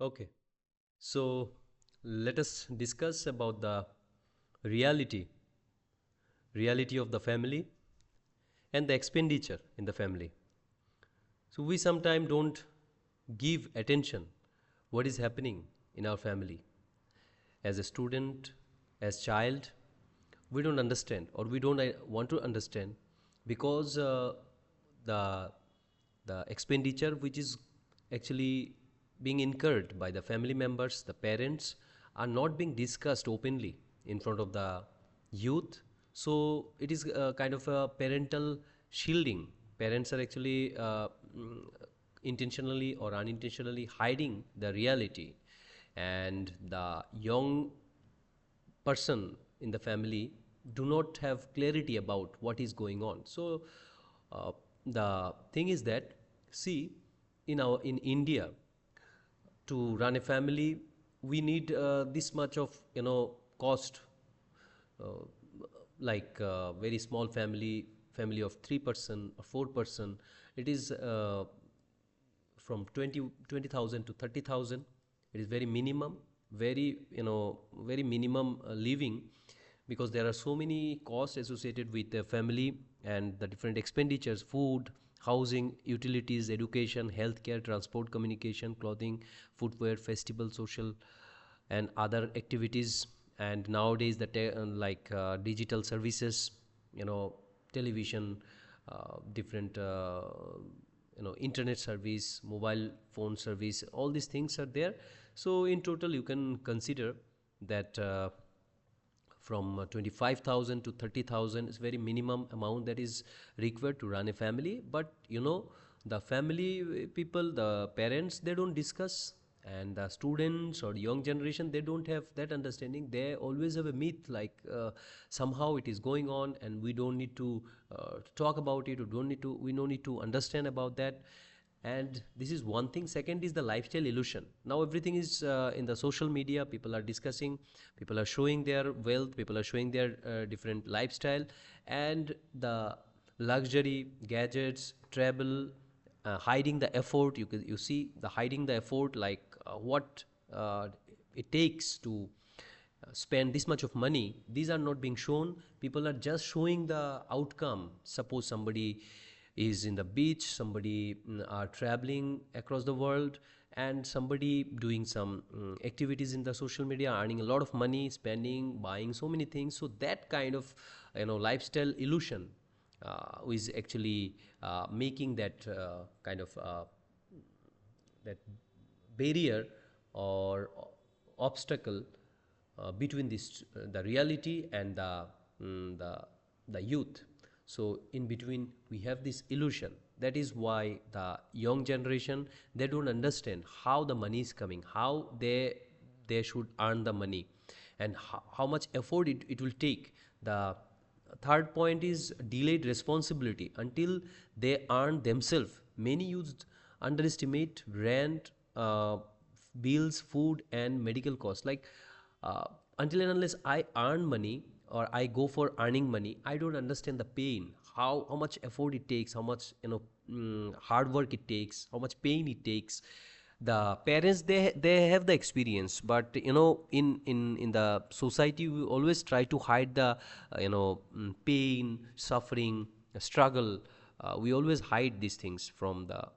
Okay, so let us discuss about the reality, reality of the family and the expenditure in the family. So we sometimes don't give attention what is happening in our family. As a student, as child, we don't understand or we don't want to understand because the the expenditure which is actually being incurred by the family members, the parents, are not being discussed openly in front of the youth. So it is kind of a parental shielding. Parents are actually intentionally or unintentionally hiding the reality, and the young person in the family do not have clarity about what is going on. So the thing is that, see, in India, to run a family we need this much of cost, uh, like very small family of 3 person or 4 person. It is from 20,000 to 30,000. It is very minimum, very very minimum living, because there are so many costs associated with the family and the different expenditures: food, housing, utilities, education, healthcare, transport, communication, clothing, footwear, festival, social and other activities. And nowadays like digital services, television, different internet service, mobile phone service, all these things are there. So in total you can consider that from 25,000 to 30,000 is very minimum amount that is required to run a family. But the family people, the parents, they don't discuss, and the students or young generation, they don't have that understanding. They always have a myth like somehow it is going on and we don't need to talk about it, we don't need to understand about that. And this is one thing. Second is the lifestyle illusion. Now everything is in the social media. People are discussing, people are showing their wealth, people are showing their different lifestyle, and the luxury, gadgets, travel, hiding the effort. You see the hiding the effort, like what it takes to spend this much of money. These are not being shown. People are just showing the outcome. Suppose somebody is in the beach, somebody are traveling across the world, and somebody doing some activities in the social media, earning a lot of money, spending, buying so many things. So that kind of lifestyle illusion is actually making that kind of that barrier or obstacle between this the reality and the youth. So in between we have this illusion. That is why the young generation, they don't understand how the money is coming, how they should earn the money, and how much effort it will take. The third point is delayed responsibility until they earn themselves. Many youths underestimate rent, bills, food, and medical costs. Like uh, until and unless I earn money or I go for earning money, I don't understand the pain. How much effort it takes, how much hard work it takes, how much pain it takes. The parents, they have the experience, but in the society we always try to hide the pain, suffering, struggle. We always hide these things from the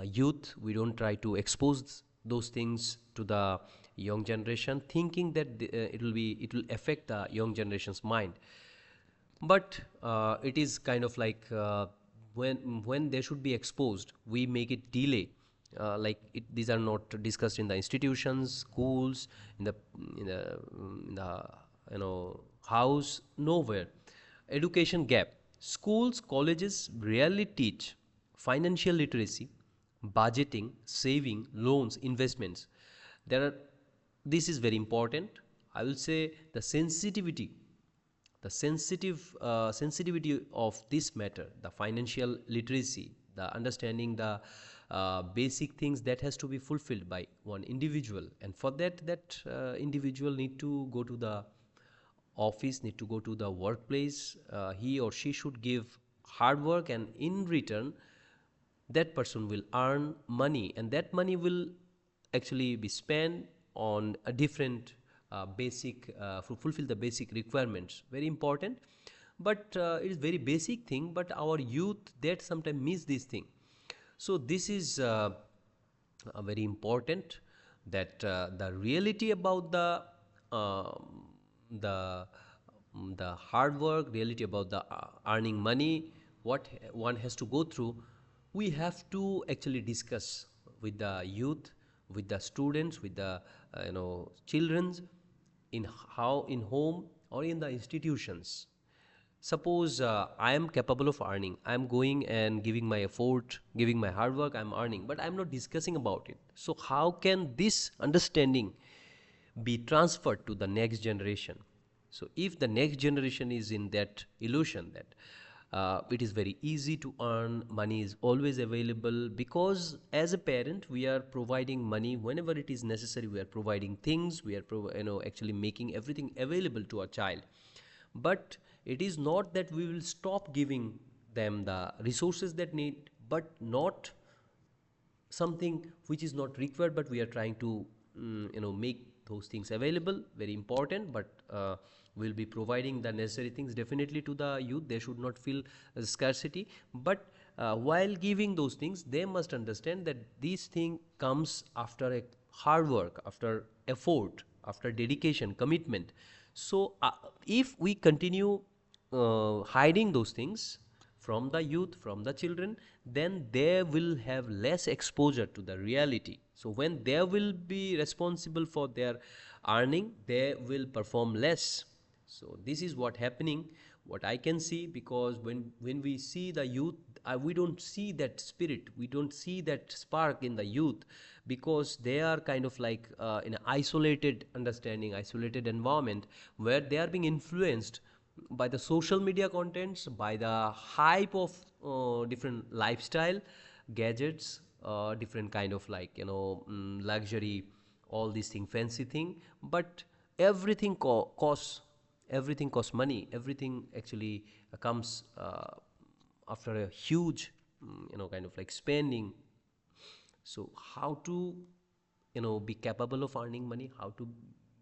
youth. We don't try to expose those things to the young generation, thinking that it will affect the young generation's mind. But it is kind of like when they should be exposed, we make it delay. These are not discussed in the institutions, schools, in the in the house, nowhere. Education gap. Schools, colleges rarely teach financial literacy, budgeting, saving, loans, investments. There are This is very important. I will say the sensitivity of this matter, the financial literacy, the understanding the basic things that has to be fulfilled by one individual. And for that individual need to go to the office, need to go to the workplace. He or she should give hard work, and in return that person will earn money, and that money will actually be spent on a different basic fulfill the basic requirements, very important. But it is very basic thing, but our youth that sometimes miss this thing. So this is very important, that the reality about the the hard work, reality about the earning money, what one has to go through, we have to actually discuss with the youth, with the students, with the children's, in how in home or in the institutions. Suppose I am capable of earning, I am going and giving my effort, giving my hard work, I am earning, but I am not discussing about it. So how can this understanding be transferred to the next generation? So if the next generation is in that illusion that it is very easy to earn, money is always available, because as a parent we are providing money whenever it is necessary, we are providing things, we are actually making everything available to our child. But it is not that we will stop giving them the resources that need, but not something which is not required, but we are trying to make those things available, very important. But we'll be providing the necessary things definitely to the youth, they should not feel scarcity. But while giving those things, they must understand that this thing comes after a hard work, after effort, after dedication, commitment. So if we continue hiding those things from the youth, from the children, then they will have less exposure to the reality. So when they will be responsible for their earning, they will perform less. So this is what happening, what I can see. Because when we see the youth, we don't see that spirit, we don't see that spark in the youth, because they are kind of like in an isolated understanding, isolated environment, where they are being influenced by the social media contents, by the hype of different lifestyle gadgets, different kind of like luxury, all these thing, fancy thing. But everything costs, everything costs money, everything actually comes after a huge kind of like spending. So how to be capable of earning money, how to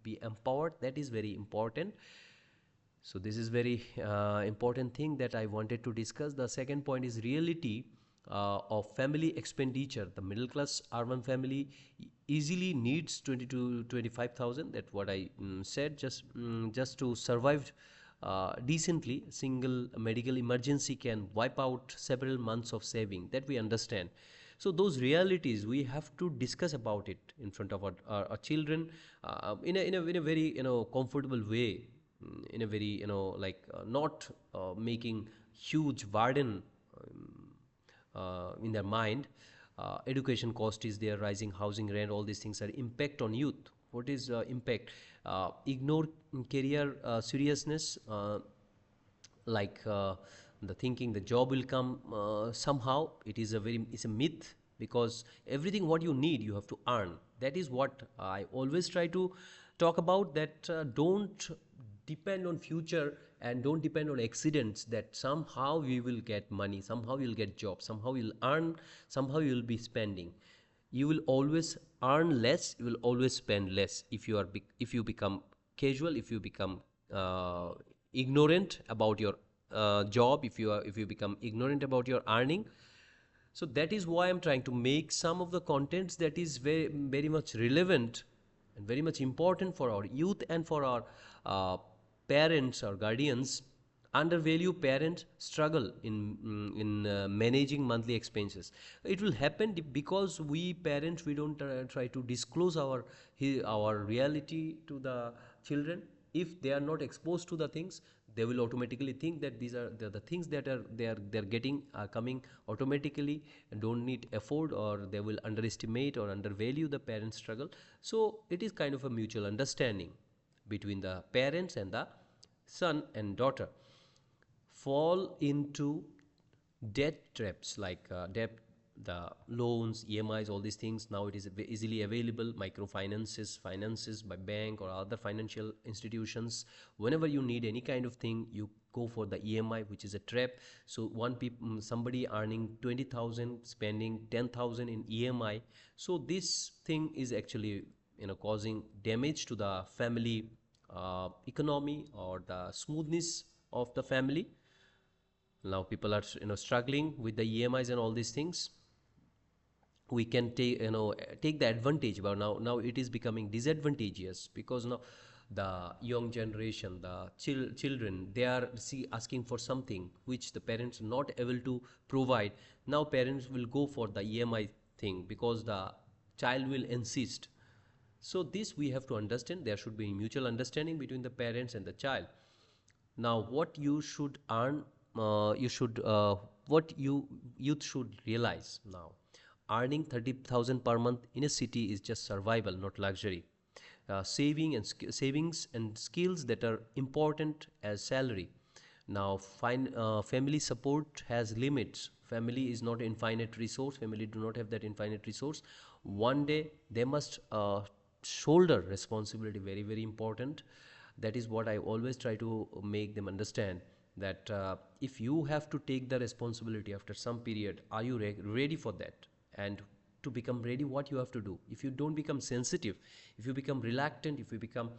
be empowered, that is very important. So this is very important thing that I wanted to discuss. The second point is reality of family expenditure. The middle class urban family easily needs 20 to 25,000. That what I said. Just to survive decently, single medical emergency can wipe out several months of saving. That we understand. So those realities we have to discuss about it in front of our children in a very comfortable way, in a very like not making huge burden in their mind. Education cost is there, rising housing, rent, all these things are impact on youth. What is impact? Ignore career seriousness, like the thinking the job will come somehow. It is a very, it's a myth, because everything what you need you have to earn. That is what I always try to talk about, that don't depend on future, and don't depend on accidents, that somehow we will get money, somehow you'll get job, somehow you'll earn, somehow you'll be spending. You will always earn less, you will always spend less, if you are if you become casual, if you become ignorant about your job, if you become ignorant about your earning. So that is why I'm trying to make some of the contents that is very very much relevant and very much important for our youth and for our uh, parents or guardians. Undervalue parents struggle in managing monthly expenses. It will happen because we parents, we don't try to disclose our reality to the children. If they are not exposed to the things, they will automatically think that these are the things that are they're getting are coming automatically and don't need effort, or they will underestimate or undervalue the parents struggle. So it is kind of a mutual understanding between the parents and the son and daughter. Fall into debt traps, like debt, the loans, emis, all these things. Now it is easily available, microfinances, finances by bank or other financial institutions. Whenever you need any kind of thing, you go for the EMI, which is a trap. So somebody earning 20,000 spending 10,000 in EMI. So this thing is actually causing damage to the family economy or the smoothness of the family. Now people are struggling with the EMIs and all these things. We can take take the advantage, but now it is becoming disadvantageous, because now the young generation, the children, they are asking for something which the parents are not able to provide. Now parents will go for the EMI thing because the child will insist. So this we have to understand. There should be mutual understanding between the parents and the child. Now what you should earn, you should what you youth should realize now: earning 30,000 per month in a city is just survival, not luxury. Savings and skills that are important as salary. Now family support has limits. Family is not infinite resource. Family do not have that infinite resource. One day they must shoulder responsibility. Very, very important. That is what I always try to make them understand, that if you have to take the responsibility after some period, are you ready for that? And to become ready, what you have to do? If you don't become sensitive, if you become reluctant, if you become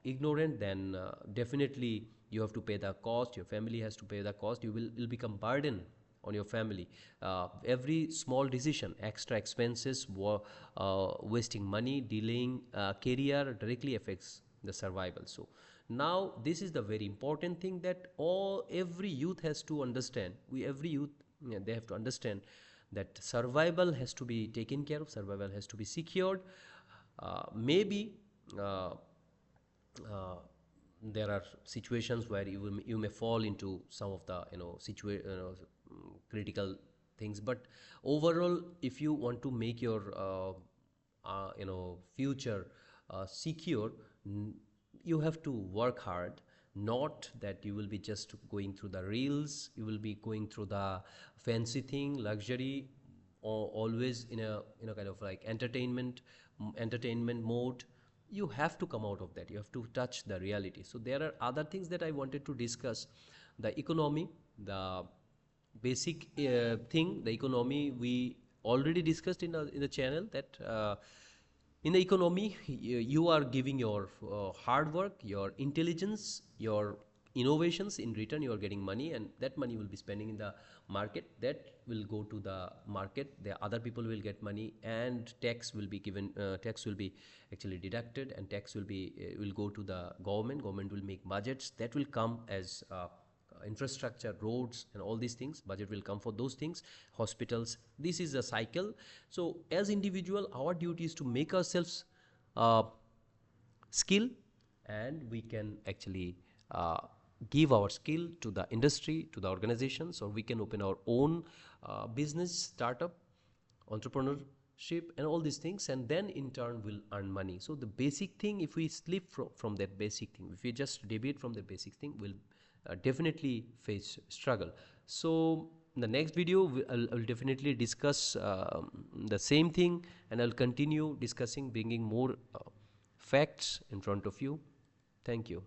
ignorant, then definitely you have to pay the cost. Your family has to pay the cost. You'll become burden on your family. Every small decision, extra expenses, wasting money, delaying career, directly affects the survival. So now this is the very important thing that every youth has to understand. Every youth, yeah, they have to understand that survival has to be taken care of, survival has to be secured. Maybe uh, there are situations where you may fall into some of the critical things, but overall, if you want to make your future secure, you have to work hard. Not that you will be just going through the reels, you will be going through the fancy thing, luxury, or always in a kind of like entertainment mode. You have to come out of that. You have to touch the reality. So there are other things that I wanted to discuss: the economy, the basic thing. The economy we already discussed in the channel, that in the economy you are giving your hard work, your intelligence, your innovations. In return you are getting money, and that money will be spending in the market. That will go to the market. The other people will get money, and tax will be given. Tax will be actually deducted, and tax will go to the government. Government will make budgets that will come as infrastructure, roads, and all these things. Budget will come for those things. Hospitals. This is a cycle. So as individual, our duty is to make ourselves uh, skill, and we can actually give our skill to the industry, to the organizations, or we can open our own business, startup, entrepreneurship, and all these things, and then in turn we'll earn money. So the basic thing, if we slip from that basic thing, if we just deviate from the basic thing, we'll definitely face struggle. So in the next video I'll definitely discuss the same thing, and I'll continue discussing, bringing more facts in front of you. Thank you.